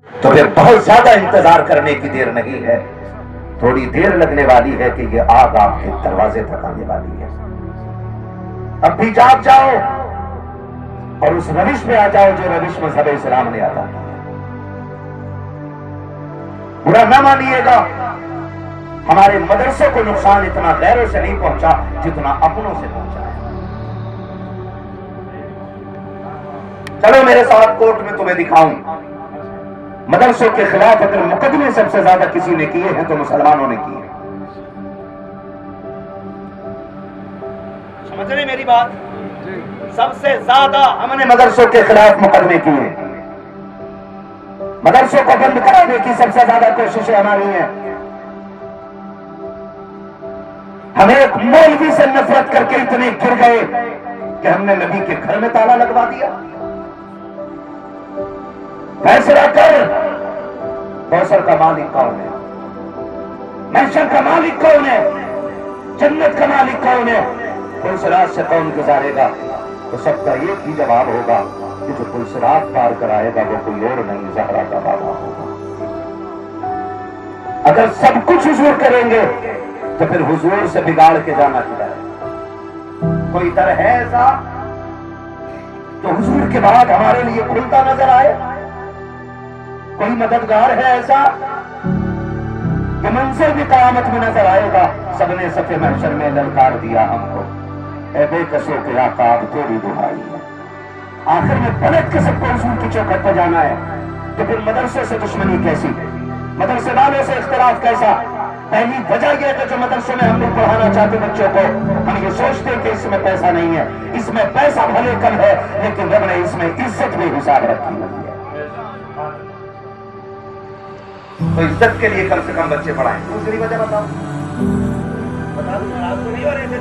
تو پھر بہت زیادہ انتظار کرنے کی دیر نہیں ہے، تھوڑی دیر لگنے والی ہے کہ یہ آگ آپ کے دروازے تک آنے والی ہے۔ اب بھی جاگ جاؤ اور اس روش میں آ جاؤ جو روش مذہب اسلام نے عطا کی ہے۔ برا نہ مانیے گا، ہمارے مدرسوں کو نقصان اتنا غیروں سے نہیں پہنچا جتنا اپنوں سے پہنچا ہے۔ چلو میرے ساتھ کورٹ میں تمہیں دکھاؤں، مدرسوں کے خلاف اگر مقدمے سب سے زیادہ کسی نے کیے ہیں تو مسلمانوں نے کیے ہیں۔ سمجھ رہے میری بات؟ سب سے زیادہ ہم نے مدرسوں کے خلاف مقدمے کیے، مدرسوں کو بند کرانے کی سب سے زیادہ کوششیں ہماری ہیں۔ ہمیں ایک مولوی سے نفرت کر کے اتنے گر گئے کہ ہم نے نبی کے گھر میں تالا لگوا دیا۔ فیصلہ کر، کوثر کا مالک کون ہے، محشر کا مالک کون ہے، جنت کا مالک کون ہے، پلسرات سے کون گزارے گا؟ تو سب کا ایک ہی جواب ہوگا کہ جو پلسرات پار کر آئے گا وہ کوئی اور نہیں، زہرا کا بابا ہوگا۔ اگر سب کچھ حضور کریں گے تو پھر حضور سے بگاڑ کے جانا کدھر ہے؟ کوئی در ہے ایسا تو حضور کے بعد ہمارے لیے کھلتا نظر آئے؟ کوئی مددگار ہے ایسا کہ منظر بھی قیامت میں نظر آئے گا؟ سب نے صف محشر میں للکار دیا ہم کو، اے بے کسوں کے آقا اب تیری دعائی ہے۔ آخر میں پلٹ کے سب کو حضور کی چوکھٹ پہ جانا ہے، تو پھر مدرسے سے دشمنی کیسی، مدرسے والوں سے اختلاف کیسا؟ پہلی وجہ یہ ہے کہ جو مدرسوں میں ہم لوگ پڑھانا چاہتے بچوں کو، ہم یہ سوچتے ہیں کہ اس میں پیسہ نہیں ہے، اس میں پیسہ بھلے کم ہے لیکن رب نے اس میں عزت بھی حساب رکھی ہوئی ہے۔ تو عزت کے لیے کم سے کم بچے پڑھائیں۔ دوسری وجہ بتاؤ، بتا دوں آپ کو نہیں ہو رہے تھے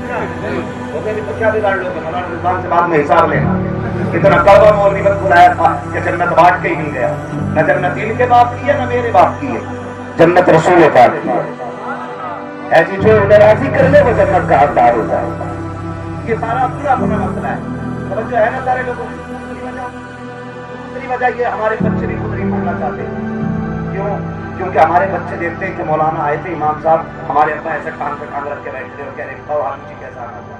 تو کیا بگاڑ لوگے؟ مولانا رضوان سے بعد میں حساب لینا۔ اتنا کڑوا مولوی بس بلایا تھا کہ جنت بانٹ کے ہی مل گیا، نہ جنت ان کے باپ کی ہے نہ میرے باپ کی ہے، جنت رسول پاک کی ہے۔ ایسی جو راضی کر لے وہ جنت کا حقدار ہوتا ہے۔ یہ سارا اپنا اپنا مسئلہ ہے، توجہ ہے نا سارے لوگوں کی؟ دوسری وجہ یہ ہمارے بچے بھی خود نہیں پڑھنا چاہتے۔ کیوں؟ کیونکہ ہمارے بچے دیکھتے ہیں کہ مولانا آئے تھے امام صاحب، ہمارے ابا ایسے ٹانگ پہ ٹانگ رکھ کے بیٹھے اور کہہ رہے کھاؤ ہم جی کیسا آنا تھا۔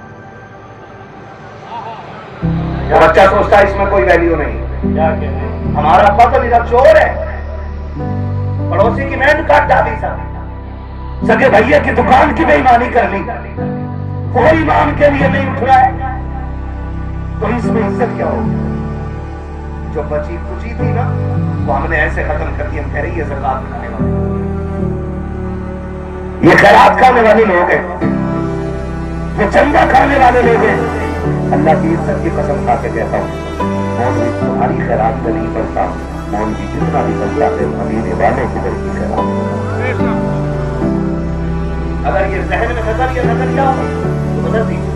وہ بچہ سوچتا ہے اس میں کوئی ویلیو نہیں، ہمارا ابا تو میرا چور ہے، پڑوسی کی مین کاٹ ڈالی سب، سگے بھیا کی دکان کی بے ایمانی کر لی، کوئی امام کے لیے نہیں اٹھ رہا ہے، تو اس میں عزت کیا ہوگی؟ جو بچی کچی تھی نا وہ ہم نے ایسے ختم کر دی، ہم کہہ رہے ہیں یہ زکات کھانے والے، یہ خیرات کھانے والے لوگ ہیں، یہ چندہ کھانے والے لوگ ہیں۔ اللہ کی عزت کی قسم کھا کے کہتا ہوں، مولوی تمہاری خیرات میں نہیں پڑتا، مولوی جتنا بھی بنتا ہے مدینے والوں کی در کی خیرات۔ اگر یہ ذہن میں نظر کیا ہوگا تو بدل دیجیے،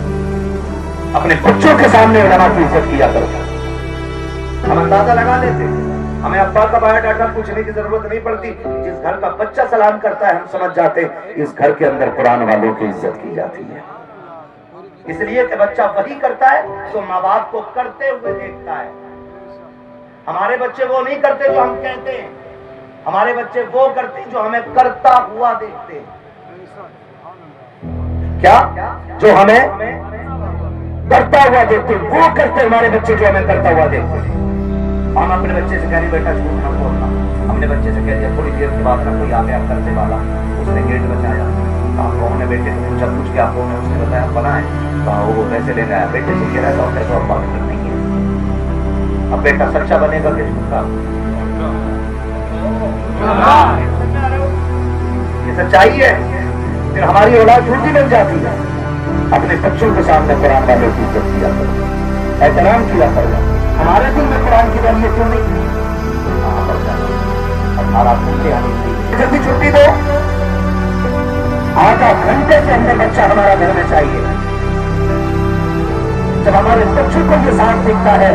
اپنے بچوں کے سامنے علماء کی عزت کیا کرو۔ ہم اندازہ لگا لیتے، ہمیں ابا کا بایو ڈاٹا پوچھنے کی ضرورت نہیں پڑتی، جس گھر کا بچہ سلام کرتا ہے ہم سمجھ جاتے اس گھر کے اندر قرآن والوں کی عزت کی جاتی ہے۔ اس لیے کہ بچہ وہی کرتا ہے تو ماں باپ کو کرتے ہوئے دیکھتا ہے۔ ہمارے بچے وہ نہیں کرتے جو ہم کہتے ہیں، ہمارے بچے وہ کرتے جو ہمیں کرتا ہوا دیکھتے ہیں۔ کیا؟ جو ہمیں کرتا ہوا دیکھتے ہیں وہ کرتے، ہمارے بچے جو ہمیں کرتا ہوا دیکھتے ہیں۔ ہم اپنے بچے سے کہہ رہے بیٹا جھوٹ نہ بولنا، ہم نے بچے سے کہہ دیا تھوڑی دیر کے بعد نہ کوئی آ گیا کرنے والا، اس نے گیٹ بچایا، آپ لوگوں نے بیٹے سے پوچھا کچھ کیا، آپ لوگوں نے اس نے بتایا بنا ہے، کہا وہ پیسے لے گیا، بیٹے سے کہہ رہا تھا پیسہ اور بات نہیں ہے۔ اب بیٹا سچا بنے گا کہ جھوٹا؟ یہ سچائی ہے، پھر ہماری اولاد جھوٹی بن جاتی ہے۔ اپنے بچوں کے سامنے قرآن والوں کی عزت کیا کرو، احترام کیا کرو۔ ہمارے دل میں قرآن کی ویلیو کیوں نہیں؟ ہمارا بچے ہمیں جلدی چھٹی دو، آدھا گھنٹے کے اندر بچہ ہمارا گھر میں چاہیے۔ جب ہمارے بچوں کو یہ صاف دکھتا ہے